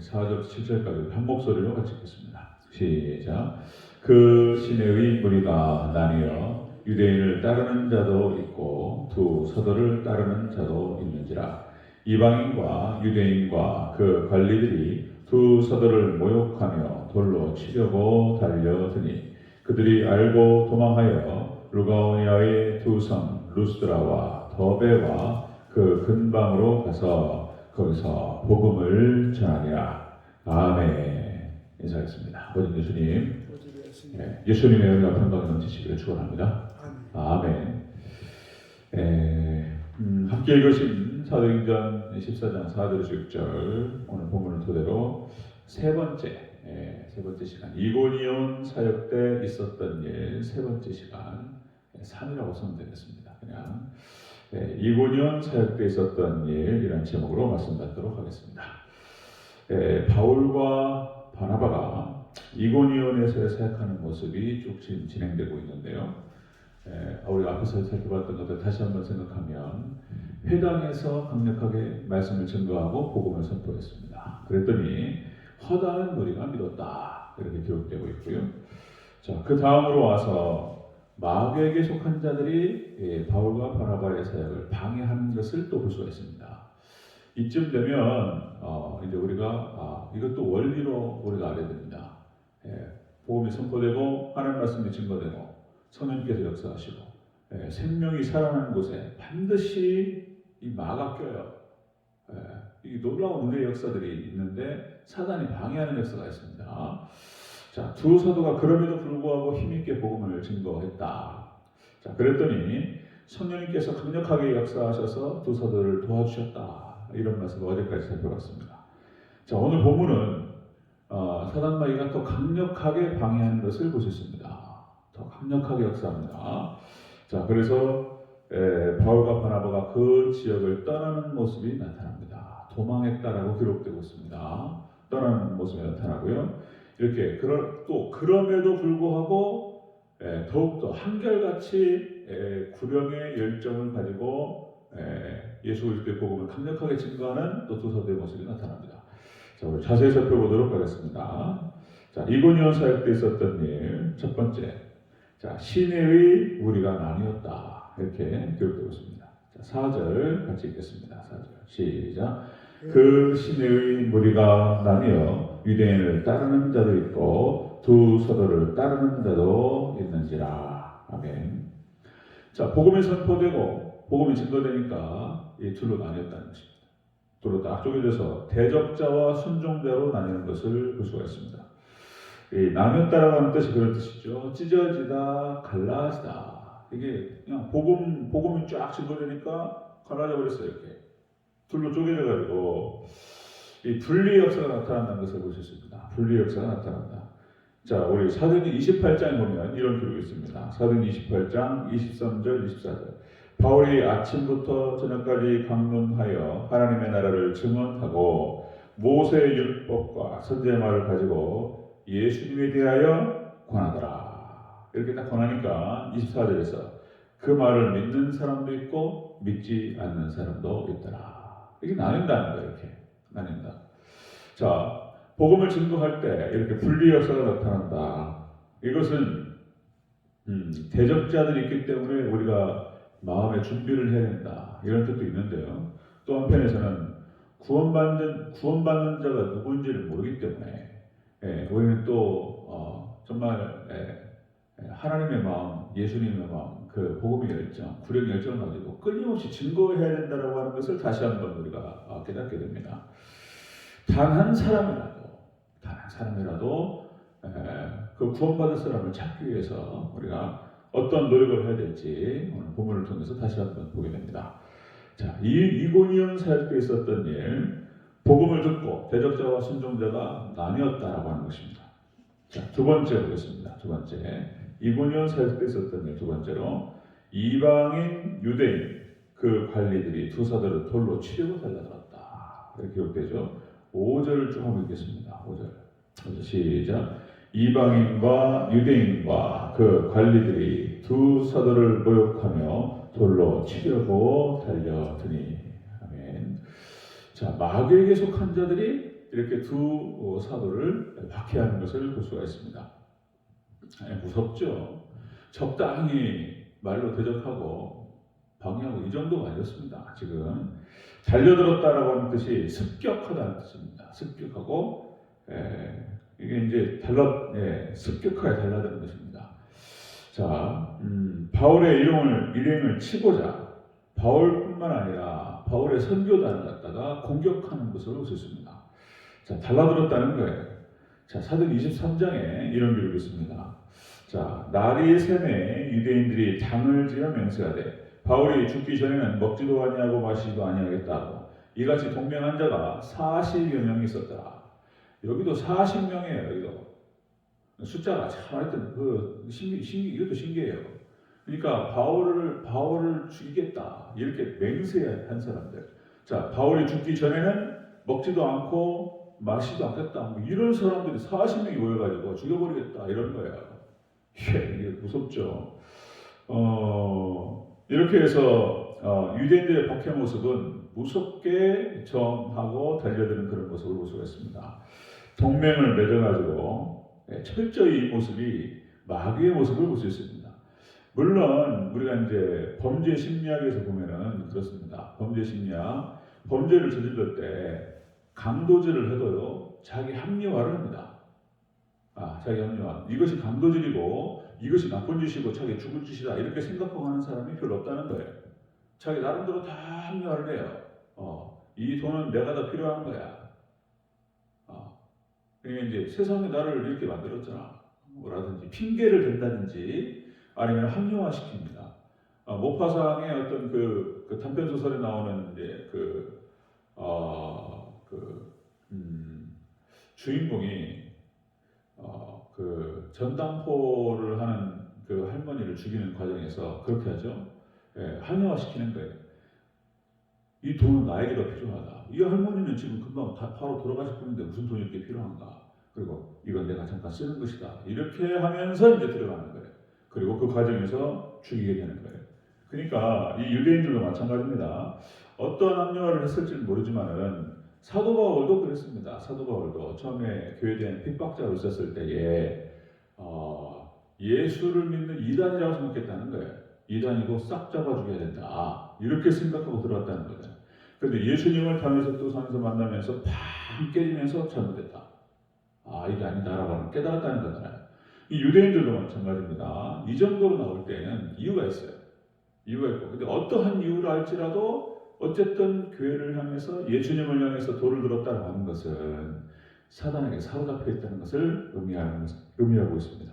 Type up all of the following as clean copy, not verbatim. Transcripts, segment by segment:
4절, 7절까지 한 목소리로 같이 읽겠습니다. 시작. 그 시내의 무리가 나뉘어 유대인을 따르는 자도 있고 두 서도를 따르는 자도 있는지라. 이방인과 유대인과 그 관리들이 두 서도를 모욕하며 돌로 치려고 달려드니 그들이 알고 도망하여 루가오니아의 두 성 루스드라와 더베와 그 근방으로 가서 거기서 복음을 전하니라. 아멘. 인사하겠습니다. 모든 예수님, 예수님의 은혜가 평강이 넘치시기를 축원합니다. 아멘. 함께 읽으신 사도행전 14장 4절 6절 오늘 본문을 토대로 세 번째 시간, 이고니온 사역 때 있었던 일 세 번째 시간 3이라고 선택했습니다. 그냥 이고니온 사역 때 있었던 일이라는 제목으로 말씀드리도록 하겠습니다. 바울과 바나바가 이고니온에서 사역하는 모습이 쭉 진행되고 있는데요. 우리가 앞에서 살펴봤던 것들 다시 한번 생각하면 회당에서 강력하게 말씀을 증거하고 복음을 선포했습니다. 그랬더니 허다한 무리가 믿었다, 이렇게 기록되고 있고요. 자, 그 다음으로 와서 마귀에게 속한 자들이 바울과 바나바의 사역을 방해하는 것을 또 볼 수가 있습니다. 이쯤 되면 이제 우리가 이것도 원리로 우리가 알아야 됩니다. 복음이 선포되고 하나님 말씀이 증거되고 성령께서 역사하시고 생명이 살아나는 곳에 반드시 이 마가 껴요. 이 놀라운 은혜의 역사들이 있는데 사단이 방해하는 역사가 있습니다. 자, 두 사도가 그럼에도 불구하고 힘있게 복음을 증거했다. 자, 그랬더니 성령님께서 강력하게 역사하셔서 두 사도를 도와주셨다. 이런 말씀을 어제까지 살펴봤습니다. 자, 오늘 본문은 사단 마귀가 더 강력하게 방해하는 것을 볼 수 있습니다. 더 강력하게 역사합니다. 자, 그래서 바울과 바나바가 그 지역을 떠나는 모습이 나타납니다. 도망했다라고 기록되고 있습니다. 떠나는 모습이 나타나고요. 이렇게 그럼에도 불구하고 더욱더 한결같이 구령의 열정을 가지고 예수 그리스도의 복음을 강력하게 증거하는 또 두 사도의 모습이 나타납니다. 자, 우리 자세히 살펴보도록 하겠습니다. 자, 이고니온 사역 때 있었던 일 첫 번째, 자, 시내의 무리가 나뉘었다, 이렇게 기록되고 있습니다. 자, 4절 같이 읽겠습니다. 4절 시작. 그 시내의 무리가 나뉘어 유대인을 따르는 자도 있고 두 서도를 따르는 자도 있는지라. 아멘. 자, 복음이 선포되고 복음이 증거되니까 이 둘로 나뉘었다는 것입니다. 둘로 딱 쪼개져서 대적자와 순종자로 나뉘는 것을 볼 수가 있습니다. 이 나뉘었다라고 하는 뜻이 그런 뜻이죠. 찢어지다, 갈라지다. 이게 그냥 복음이 쫙 증거되니까 갈라져 버렸어요. 이렇게 둘로 쪼개져가지고 이 분리 역사가 나타난다는 것을 볼 수 있습니다. 분리 역사가 나타난다. 자, 우리 사도행전 28장에 보면 이런 기록이 있습니다. 사도행전 28장 23절 24절. 바울이 아침부터 저녁까지 강론하여 하나님의 나라를 증언하고 모세의 율법과 선지의 말을 가지고 예수님에 대하여 권하더라. 이렇게 딱 권하니까 24절에서 그 말을 믿는 사람도 있고 믿지 않는 사람도 있더라. 이게 나뉜다는 거예요. 이렇게 나뉜다. 자, 복음을 증거할 때 이렇게 분리 역사가 나타난다. 이것은 대적자들이 있기 때문에 우리가 마음의 준비를 해야 된다, 이런 뜻도 있는데요. 또 한편에서는 구원받는 자가 누구인지를 모르기 때문에 우리는 또 정말 하나님의 마음, 예수님의 마음, 그 복음의 열정, 구령 열정을 가지고 끊임없이 증거해야 된다라고 하는 것을 다시 한번 우리가 깨닫게 됩니다. 단 한 사람이라도 그 구원받을 사람을 찾기 위해서 우리가 어떤 노력을 해야 될지 오늘 본문을 통해서 다시 한번 보게 됩니다. 자, 이고니온 사역 때 있었던 일, 복음을 듣고 대적자와 순종자가 나뉘었다라고 하는 것입니다. 자, 두 번째 보겠습니다. 두 번째, 이고니온 사역 때 있었던 일 두 번째로, 이방인 유대인 그 관리들이 두 사도를 돌로 치려고 달려들었다, 이렇게 기록되죠. 5절을 좀 한번 읽겠습니다. 5절 시작. 이방인과 유대인과 그 관리들이 두 사도를 모욕하며 돌로 치려고 달려드니. 아멘. 자, 마귀에게 속한 자들이 이렇게 두 사도를 박해하는 것을 볼 수가 있습니다. 무섭죠. 적당히 말로 대적하고 방해하고 이 정도가 아니었습니다. 지금 달려들었다라고 하는 뜻이 습격하다는 뜻입니다. 습격하고 이게 이제 습격하게 달려드는 것입니다. 자, 바울의 일행을 치고자 바울뿐만 아니라 바울의 선교단을 갖다가 공격하는 것을 볼 수 있습니다. 자, 달라들었다는 거예요. 자, 사도행 23장에 이런 기록이 있습니다. 자, 날이 새매 유대인들이 당을 지어 맹세하되 바울이 죽기 전에는 먹지도 아니하고 마시지도 아니하겠다고 이같이 동맹한 자가 40여 명이 있었더라. 여기도 40명이에요. 여기도 숫자가 참 하여튼 이것도 신기해요. 그러니까 바울을 죽이겠다 이렇게 맹세한 사람들. 자, 바울이 죽기 전에는 먹지도 않고 마시지도 않겠다. 뭐 이런 사람들이 40명이 모여가지고 죽여버리겠다 이런 거예요. 이게 무섭죠. 이렇게 해서 유대인들의 박해 모습은 무섭게 정하고 달려드는 그런 모습을 볼 수가 있습니다. 동맹을 맺어가지고 철저히 이 모습이 마귀의 모습을 볼 수 있습니다. 물론 우리가 이제 범죄 심리학에서 보면은 그렇습니다. 범죄 심리학, 범죄를 저지를 때 강도질을 해도요 자기 합리화를 합니다. 자기 합리화. 이것이 강도질이고 이것이 나쁜 짓이고 자기 죽을 짓이다 이렇게 생각하고 하는 사람이 별로 없다는 거예요. 자기 나름대로 다 합리화를 해요. 이 돈은 내가 더 필요한 거야. 그러니까 이제 세상이 나를 이렇게 만들었잖아. 뭐라든지 핑계를 댄다든지 아니면 합리화시킵니다. 모파상의 어떤 그 단편 소설에 나오는 이제 주인공이 그 전당포를 하는 그 할머니를 죽이는 과정에서 그렇게 하죠. 합리화시키는 거예요. 이 돈은 나에게 더 필요하다. 이 할머니는 지금 금방 바로 돌아가실 분인데 무슨 돈이 이렇게 필요한가? 그리고 이건 내가 잠깐 쓰는 것이다. 이렇게 하면서 이제 들어가는 거예요. 그리고 그 과정에서 죽이게 되는 거예요. 그러니까 이 유대인들도 마찬가지입니다. 어떤 합리화를 했을지는 모르지만은 사도 바울도 그랬습니다. 사도 바울도 처음에 교회에 핍박자로 있었을 때에 예수를 믿는 이단이라고 생각했다는 거예요. 이단이고 싹 잡아 죽여야 된다. 이렇게 생각하고 들어왔다는 거죠. 그런데 예수님을 다메섹 도상에서 만나면서 팡 깨지면서 잘못했다. 이게 아니다라고 깨달았다는 거잖아요. 이 유대인들도 마찬가지입니다. 이 정도로 나올 때는 이유가 있어요. 이유가 있고, 근데 어떠한 이유를 알지라도 어쨌든 교회를 향해서 예수님을 향해서 돌을 들었다고 하는 것은 사단에게 사로잡혀 있다는 것을 의미하고 있습니다.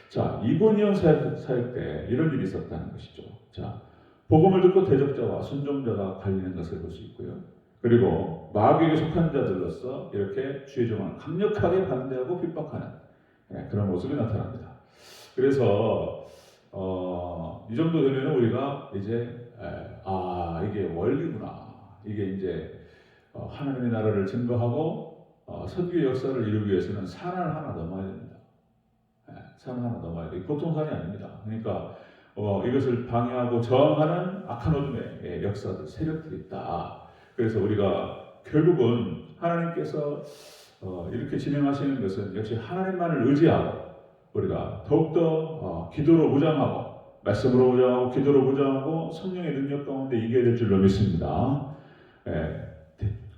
자, 이고니온 사역 때 이런 일이 있었다는 것이죠. 자, 복음을 듣고 대적자와 순종자가 갈리는 것을 볼 수 있고요. 그리고 마귀에게 속한 자들로서 이렇게 주의 종을 강력하게 반대하고 핍박하는 그런 모습이 나타납니다. 그래서 이 정도 되면 우리가 이제 이게 원리구나. 이게 이제 하나님의 나라를 증거하고 선교의 역사를 이루기 위해서는 산을 하나 넘어야 됩니다. 산을 하나 넘어야 돼요. 보통 산이 아닙니다. 그러니까 이것을 방해하고 저항하는 악한 어둠의 역사들, 세력들이 있다. 그래서 우리가 결국은 하나님께서 이렇게 진행하시는 것은 역시 하나님만을 의지하고 우리가 더욱더 기도로 무장하고 말씀으로 무장하고 기도로 무장하고 성령의 능력 가운데 이겨야 될 줄로 믿습니다.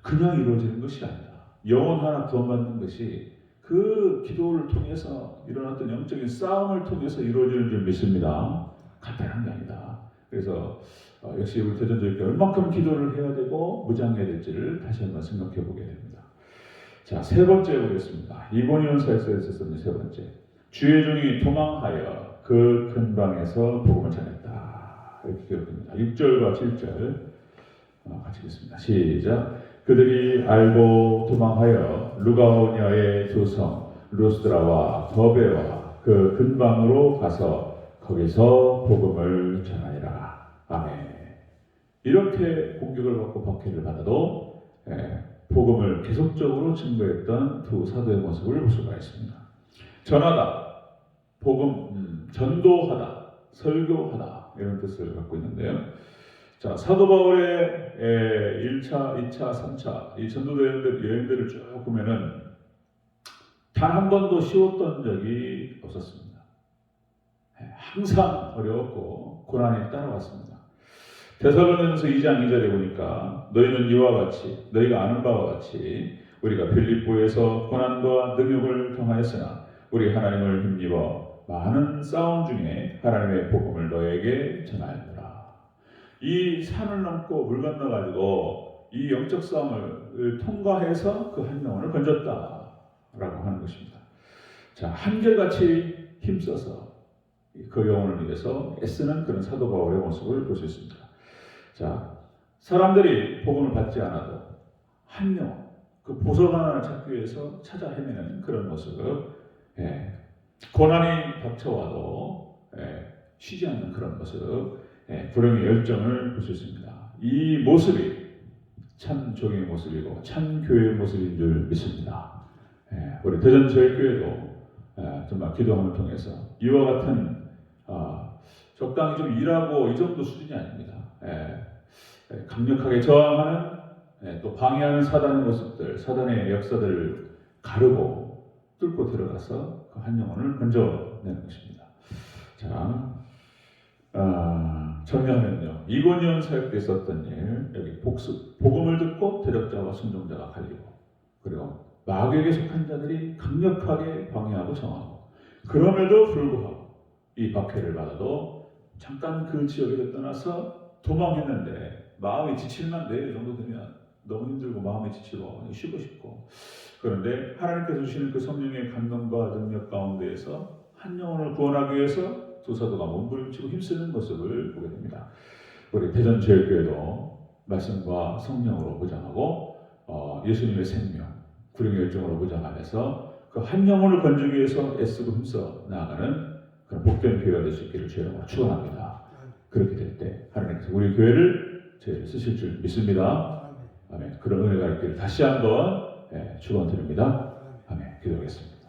그냥 이루어지는 것이 아니다. 영혼 하나 구원받는 것이 그 기도를 통해서 일어났던 영적인 싸움을 통해서 이루어지는 줄 믿습니다. 간단한 게 아니다. 그래서 역시 우리 대전교회 얼마큼 기도를 해야 되고 무장해야 될지를 다시 한번 생각해 보게 됩니다. 자, 세 번째 보겠습니다. 이고니온 사역서에 있었던 세 번째. 주의 종이 도망하여 그 근방에서 복음을 전했다. 이렇게 기록됩니다. 6절과 7절 같이 읽겠습니다. 시작. 그들이 알고 도망하여 루가오니아의 두 성 루스드라와 더베와 그 근방으로 가서 거기서 복음을 전하니라. 아멘. 이렇게 공격을 받고 박해를 받아도 복음을 계속적으로 증거했던 두 사도의 모습을 볼 수가 있습니다. 전하다, 복음, 전도하다, 설교하다 이런 뜻을 갖고 있는데요. 자, 사도 바울의 1차, 2차, 3차 이 전도 여행들을 쭉 보면은 단 한 번도 쉬웠던 적이 없었습니다. 항상 어려웠고 고난이 따라왔습니다. 데살로니가서 2장 2절에 보니까 너희는 이와 같이 너희가 아는 바와 같이 우리가 빌립보에서 고난과 능욕을 당하였으나 우리 하나님을 힘입어 많은 싸움 중에 하나님의 복음을 너에게 전하였노라. 이 산을 넘고 물 건너가지고 이 영적 싸움을 통과해서 그 한 영혼을 건졌다라고 하는 것입니다. 자, 한결같이 힘써서 그 영혼을 위해서 애쓰는 그런 사도 바울의 모습을 볼 수 있습니다. 자, 사람들이 복음을 받지 않아도 한 영혼, 그 보석 하나를 찾기 위해서 찾아 헤매는 그런 모습, 고난이 닥쳐와도 쉬지 않는 그런 모습, 불행의 열정을 볼 수 있습니다. 이 모습이 참 종의 모습이고 참 교회의 모습인 줄 믿습니다. 우리 대전제일교회도 정말 기도함을 통해서 이와 같은 적당히 좀 일하고 이 정도 수준이 아닙니다. 강력하게 저항하는 또 방해하는 사단의 모습들, 사단의 역사들을 가르고 뚫고 들어가서 그 한 영혼을 건져내는 것입니다. 자, 정리하면요, 이고니온 사역 때 있었던 일, 여기 복음을 듣고 대적자와 순종자가 갈리고, 그리고 마귀에게 속한 자들이 강력하게 방해하고 정하고, 그럼에도 불구하고 이 박해를 받아도 잠깐 그 지역에서 떠나서 도망했는데 마음이 지칠만 내일 정도 되면 너무 힘들고 마음이 지치고 쉬고 싶고, 그런데 하나님께서 주시는 그 성령의 감동과 능력 가운데에서 한 영혼을 구원하기 위해서 두 사도가 몸부림치고 힘쓰는 모습을 보게 됩니다. 우리 대전제일교회도 말씀과 성령으로 보장하고 예수님의 생명, 구령의 열정으로 보장하면서 그 한 영혼을 건지기 위해서 애쓰고 힘써 나아가는 그런 복된 교회가 될 수 있기를 주님으로 축원합니다. 그렇게 될 때 하나님께서 우리 교회를 저희를 쓰실 줄 믿습니다. 아멘. 그런 은혜가 있기를 다시 한번 축원드립니다. 아멘. 기도하겠습니다.